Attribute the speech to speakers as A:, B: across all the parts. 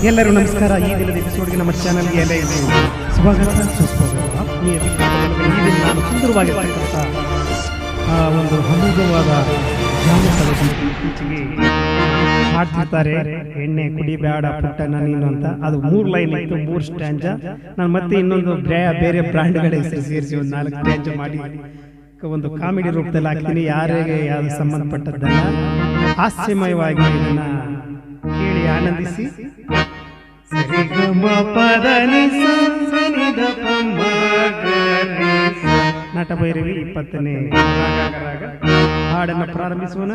A: ಎಲ್ಲರೂ ನಮಸ್ಕಾರ. ಈ ದಿನದ ಎಪಿಸೋಡ್ಗೆ ನಮ್ಮ ಚಾನಲ್ಗೆ ಎಲ್ಲರಿಗೂ ಸ್ವಾಗತ ಸುಸ್ವಾಗತ. ಆತ್ಮೀಯ ವೀಕ್ಷಕರಿಗೆ ಈ ದಿನ ನಾನು ಸುಂದರವಾಗಿರ್ತಕ್ಕಂಥ ಒಂದು ಅಮೋಘವಾದ ಜಾನಪದ ಇತ್ತೀಚೆಗೆ ಹಾಡ್ತಿರ್ತಾರೆ. ಎಣ್ಣೆ ಕುಡಿಬೇಡ ಪುಟ್ಟನ ನೀನು ಅಂತ. ಅದು 3 ಲೈನ್ ಇತ್ತು, 3 ಸ್ಟ್ಯಾಂಜ. ನಾನು ಮತ್ತೆ ಇನ್ನೊಂದು ಬೇರೆ ಬ್ರ್ಯಾಂಡ್ಗಳ ಹೆಸರು ಸೇರಿಸಿ ಒಂದು 4 ಸ್ಟ್ಯಾಂಜ ಮಾಡಿ ಒಂದು ಕಾಮಿಡಿ ರೂಪದಲ್ಲಿ ಹಾಕ್ತೀನಿ. ಯಾರಿಗೆ ಯಾವುದು ಸಂಬಂಧಪಟ್ಟದ್ದಲ್ಲ, ಹಾಸ್ಯಮಯವಾಗಿ ಇದನ್ನ ಕೇಳಿ ಆನಂದಿಸಿ. ನಟ ಭೈರವಿ 20ನೇ ಹಾಡನ್ನು ಪ್ರಾರಂಭಿಸೋಣ.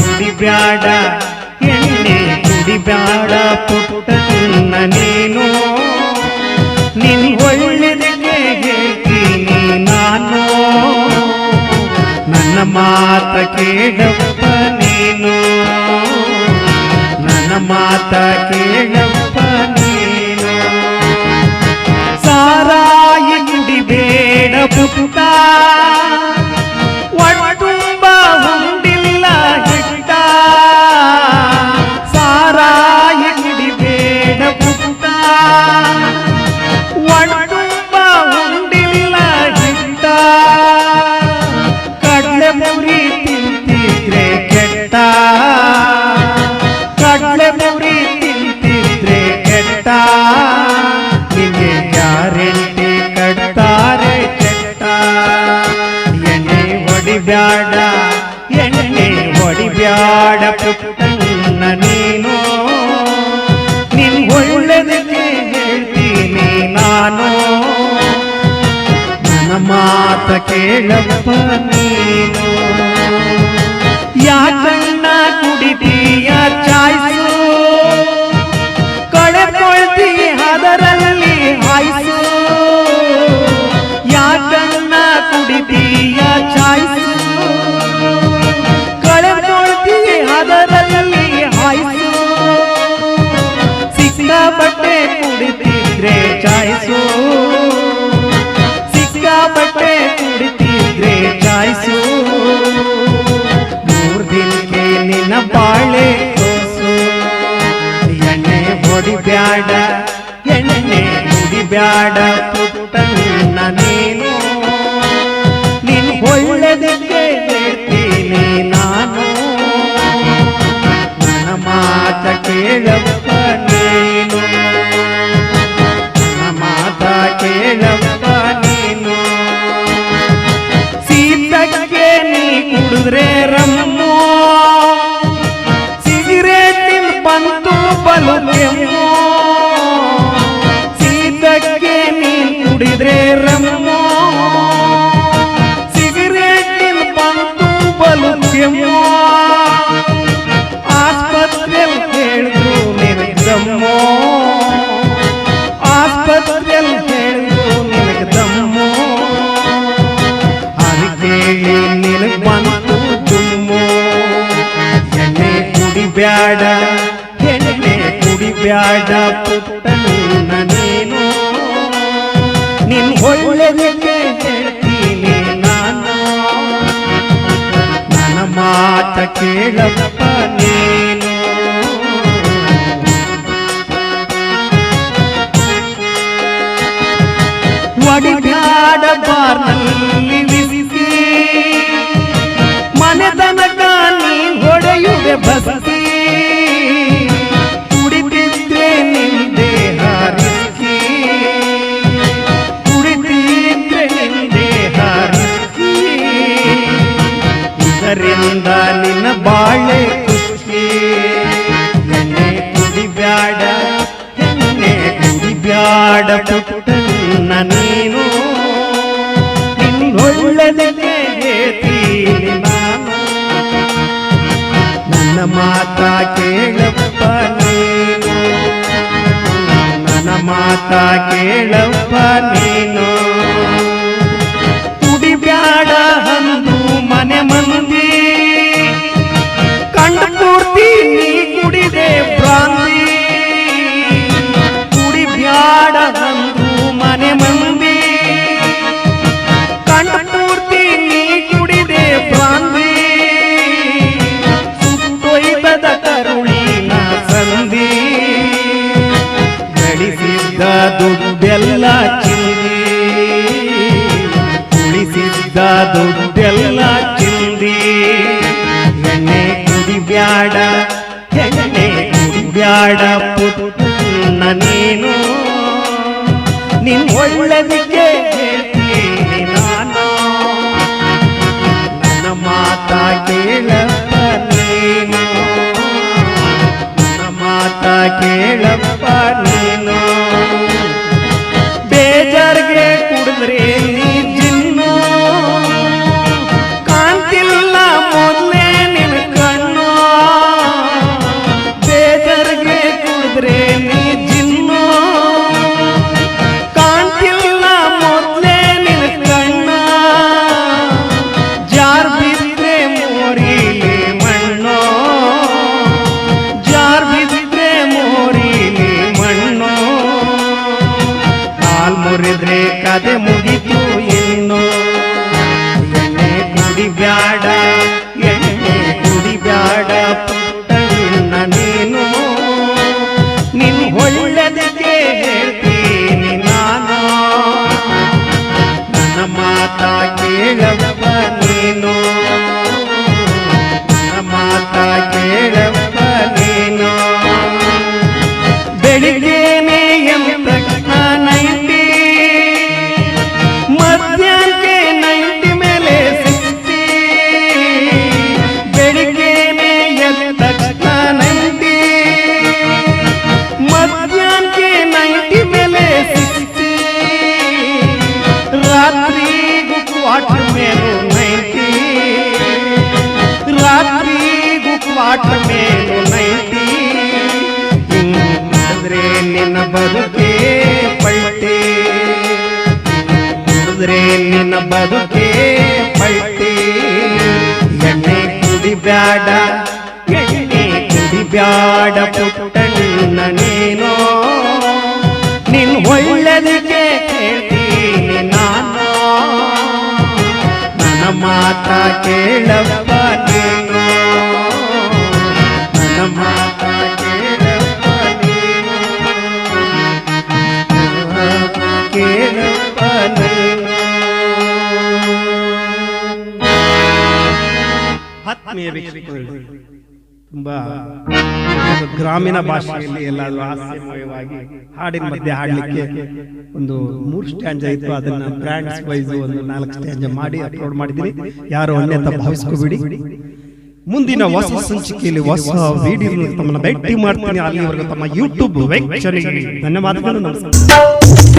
B: ಕುಡಿಬ್ಯಾಡ ಎಣ್ಣೆ ಕುಡಿಬ್ಯಾಡ ಪುಟ್ಟನ ನೀನು, ನಿನ್ ಒಳ್ಳೆದಕ್ಕೆ ಹೇಳ್ತೀನಿ ನಾನು, ನನ್ನ ಮಾತ ಕೇಳಪ್ಪ ನೀನು, ನನ್ನ ಮಾತ ಕೇಳಪ್ಪ ನೀನು. ಸಾರಾಯಿ ಕುಡಿಬೇಡ ಪುಟ್ಟ, ಒಟ್ಟುಂಬ ಹೊಂದಿಲ್ಲ ಹಿಟ್ಟ. ಸಾರಾಯಿ ಕುಡಿಬೇಡ ಪುಟ್ಟ, ಒಟ್ಟುಂಬ ಹೊಂದಿಲ್ಲ ಹಿಟ್ಟ. ಕಡ್ಲೆ ಪುರಿ ತಿಂತಿದ್ರೆ ಕೆಟ್ಟ, ಕಡ್ಲೆ ಪುರಿ ತಿಂತಿದ್ರೆ ಕೆಟ್ಟ. ನಿಮಗೆ ಗ್ಯಾರಂಟಿ ಕಟ್ತಾರೆ ಕೆಟ್ಟ. ಎಣ್ಣೆ ಹೊಡಿಬ್ಯಾಡ ಎಣ್ಣೆ ಹೊಡಿಬ್ಯಾಡ ಪುಟ್ಟನ ನೀನು, ನಿನ್ ಒಳ್ಳೆದಕ್ಕೆ ಹೇಳ್ತೀನಿ ನಾನು, ನನ್ನ ಮಾತ ಕೇಳಪ್ಪ ನೀನು. ಯಾಕಣ್ಣ ಕುಡಿತೀಯ ಚಾಯ್ಸು, ಕಳೆಕೊಳ್ತೀಯ ಅದರಲ್ಲಿ ಆಯ್ಸು. ಯಾಕಣ್ಣ ಕುಡಿತೀಯ ಚಾಯ್ಸು, ಕಳೆಕೊಳ್ತೀಯ ಅದರಲ್ಲಿ ಆಯ್ಸು. ಸಿಕ್ಕಾಪಟ್ಟೆ ಕುಡಿತಿದ್ರೆ ಚಾಯ್ಸು, ಸಿಕ್ಕಾಪಟ್ಟೆ ಕುಡಿತಿದ್ರೆ ಚಾಯ್ಸು. 3 ದಿನಕ್ಕೆ ನಿನ್ನ ಬಾಳೆ ತೋರ್ಸು. ಎಣ್ಣೆ ಹೊಡಿಬ್ಯಾಡ ಎಣ್ಣೆ ಕುಡಿಬ್ಯಾಡ ಪುಟ್ಟನ ನೀನು, ನಿನ್ ಒಳ್ಳೆದಕ್ಕೆ ಹೇಳ್ತೀನಿ ನಾನು, ನನ್ನ ಮಾತ ಕೇಳಪ್ಪ ನೀನು, ನನ್ನ ಮಾತ ಕೇಳಪ್ಪ ನೀನು. ಸೀತಕ್ಕೆ ನೀ ಕುಡಿದ್ರೆ ರಮ್ಮೋ, ಸಿಗರೇಟಿನ ಬಂತು ಬಲು ಕೆಮ್ಮೋ. ಸೀತಕ್ಕೆ ನೀ ಕುಡಿದ್ರೆ ರಮ್ಮೋ, ಸಿಗರೇಟಿನ ಬಂತು ಬಲು ಕೆಮ್ಮೋ. ಆಸ್ಪತ್ರೆಯಲ್ಲಿ ಹೇಳಿದ್ರು ನಿನಗೆ ದಮ್ಮೋ, ಆಸ್ಪತ್ರೆಯಲ್ಲಿ ಹೇಳಿದ್ರು ನಿನಗೆ ದಮ್ಮೋ. ಅದಕ್ಕೆ ನಿನಗೆ ಬಂತು ತುಮ್ಮೋ. ಎಣ್ಣೆ ಕುಡಿಬ್ಯಾಡ ಎಣ್ಣೆ ಕುಡಿಬ್ಯಾಡ ಪುಟ್ಟನ ನೀನು, ನಿನ್ ಒಳ್ಳೆದಕ್ಕೆ ಹೇಳ್ತೀನಿ ನಾನು, ನನ್ನ ಮಾತ ಕೇಳಪ್ಪ ನೀನು. ಒಡಿಬ್ಯಾಡ ಬಾರ್ನಲ್ಲಿ ವಿಸ್ಕಿ, ಮನೆ ತನಕ ನೀ ಹೊಡೆಯುವೆ ಬಸ್ತಿ. ಕುಡಿತಿದ್ರೆ ನಿಂದೆ ಹಾರಿಸಿ, ಕುಡಿತಿದ್ರೆ ನಿಂದೆ ಹಾರಿಸಿ. ಇದರಿಂದ ನಿನ್ನ ಬಾಳೆ ಖುಷಿ. ಎಣ್ಣೆ ಕುಡಿಬ್ಯಾಡ ಎಣ್ಣೆ ಕುಡಿಬ್ಯಾಡ ಪುಟ್ಟನ ನೀನು, ನಿನ್ನ ಒಳ್ಳೆದಕ್ಕೆ ಹೇಳ್ತೀನಿ ನಾನು, ನನ್ನ ಮಾತ ಕೇಳಪ್ಪ ನೀನು, ನನ್ನ ಮಾತ ಕೇಳಪ್ಪ ನೀನು. ಕುಡಿಬ್ಯಾಡ ಅಂದು ಮನೆ ಮಂದಿ, ಕಂಡು ಪೂರ್ತಿ ನೀ ಕುಡಿದೆ ಭ್ರಾಂತಿ. ಕುಡಿಬ್ಯಾಡ ಅಂದು ಮನೆ ಮಂದಿ, ಕಂಡು ಪೂರ್ತಿ ನೀ ಕುಡಿದೆ ಭ್ರಾಂತಿ. ಸುಟ್ಟೊಯ್ತದ ಕರುಳಿನ ಸಂಧಿ, ದುಡ್ಡೆಲ್ಲ ಚಿಂದಿ ಎಣ್ಣೆ ಕುಡಿಬ್ಯಾಡ ಎಣ್ಣೆ ಕುಡಿಬ್ಯಾಡ ಪುಟ್ಟಣ್ಣ ನೀನು ನಿನ್ ಒಳ್ಳೆದಕ್ಕೆ ಹೇಳ್ತೀನಿ ನಾನು ನನ್ನ ಮಾತ ಕೇಳಪ್ಪ ನೀನು ನನ್ನ ಮಾತ ಕೇಳಪ್ಪ ನೀನು ಬೇಜಾರ್ಗೆ ಕುಡಿದ್ರೆ ನೀ ಜಿನ್ನು ಕಾಣ್ತಿಲ್ಲ ಮೊದಲೇ ನಿನ್ನ ಕಣ್ಣು ಬೇಜಾರ್ಗೆ ಕುಡಿದ್ರೆ ನೀ ಜಿನ್ನು ಕಾಣ್ತಿಲ್ಲ ಮೊದಲೇ ನಿನ್ನ ಕಣ್ಣ ಜಾರ್ ಬಿದ್ರೆ ಮೋರಿಲಿ ಮಣ್ಣು ಜಾರ್ ಬಿದ್ರೆ ಮೋರಿಲಿ ಮಣ್ಣು ಕಾಲ್ ಮುರಿದ್ರೆ ಕದೆ ಮುಗಿತು ಇನ್ನು ಎಣ್ಣೆ ಕುಡಿಬ್ಯಾಡ ಎಣ್ಣೆ ಕುಡಿಬ್ಯಾಡ ಪುಟ್ಟಣ್ಣ ನೀನು ನಿನ್ ಒಳ್ಳೆದಕ್ಕೆ ಹೇಳ್ತೀನಿ ನಾನು ನನ್ನ ಮಾತ ಕೇಳಪ್ಪ ನೀನು ನನ್ನ ಮಾತ ಕೇಳಪ್ಪ ನೀನು ಬೆಳಿಗ್ಗೆನೆ ಎಂತ ನೈಂಟಿ ಮಧ್ಯಾಹ್ನಕ್ಕೆ 90 ಮೇಲೆ 60 ಬೆಳಿಗ್ಗೆನೆ ಎದ್ದ ತಕ್ಷಣ 90 ಮಧ್ಯಾಹ್ನಕ್ಕೆ 90 ಮೇಲೆ 60 ರಾತ್ರಿಗೂ ಕ್ವಾರ್ಟರ್ ಮೇಲೂ 90 ರಾತ್ರಿಗೂ ಕ್ವಾರ್ಟರ್ ಮೇಲೂ 90 ಕುಡಿದ್ರೆ ನಿನ್ನ ಬದುಕೆ ಪಲ್ಟಿ ಕುಡಿದ್ರೆ ನಿನ್ನ ಬದುಕೆ ಪಲ್ಟಿ ಎಣ್ಣೆ ಕುಡಿಬ್ಯಾಡ ಎಣ್ಣೆ ಕುಡಿಬ್ಯಾಡ ಪುಟ್ಟಣ್ಣ ನೀನು ನಿನ್ ಒಳ್ಳೆದಕ್ಕೆ ಹೇಳ್ತೀನಿ ನಾನು ನನ್ನ ಮಾತ ಕೇಳಪ್ಪ ನೀನು ನನ್ನ ಮಾತ ಕೇಳಪ್ಪ ನೀನು ಕೇಳಪ್ಪ ನೀನು
A: ಆತ್ಮೀಯ ವೀಕ್ಷಕರು, ತುಂಬಾ ಒಂದು ಗ್ರಾಮೀಣ ಭಾಷೆಯಲ್ಲಿ ಎಲ್ಲಾದ್ರೂ ಹಾಸ್ಯಮಯವಾಗಿ ಹಾಡಿನ ಮಧ್ಯೆ ಹಾಡಲಿಕ್ಕೆ ಒಂದು 3 ಸ್ಟ್ಯಾಂಜ ಇತ್ತು. ಅದನ್ನ ಬ್ರ್ಯಾಂಡ್ಸ್ ವೈಸ್ ಒಂದು 4 ಸ್ಟ್ಯಾಂಜ ಮಾಡಿ ಅಪ್ಲೋಡ್ ಮಾಡಿದ್ದೀನಿ. ಯಾರು ಅನ್ಯತಾ ಭಾವಿಸ್ಕೋಬೇಡಿ. ಮುಂದಿನ ಹೊಸ ಸಂಚಿಕೆಯಲ್ಲಿ ಹೊಸ ವಿಡಿಯೋ ತಮ್ಮನ್ನ ಭೇಟಿ ಮಾಡ್ತೀನಿ. ಅಲ್ಲಿವರೆಗೂ ತಮ್ಮ ಯೂಟ್ಯೂಬ್ ವೀಕ್ಷಣೆಗೆ ಧನ್ಯವಾದಗಳು. ನಮಸ್ಕಾರ.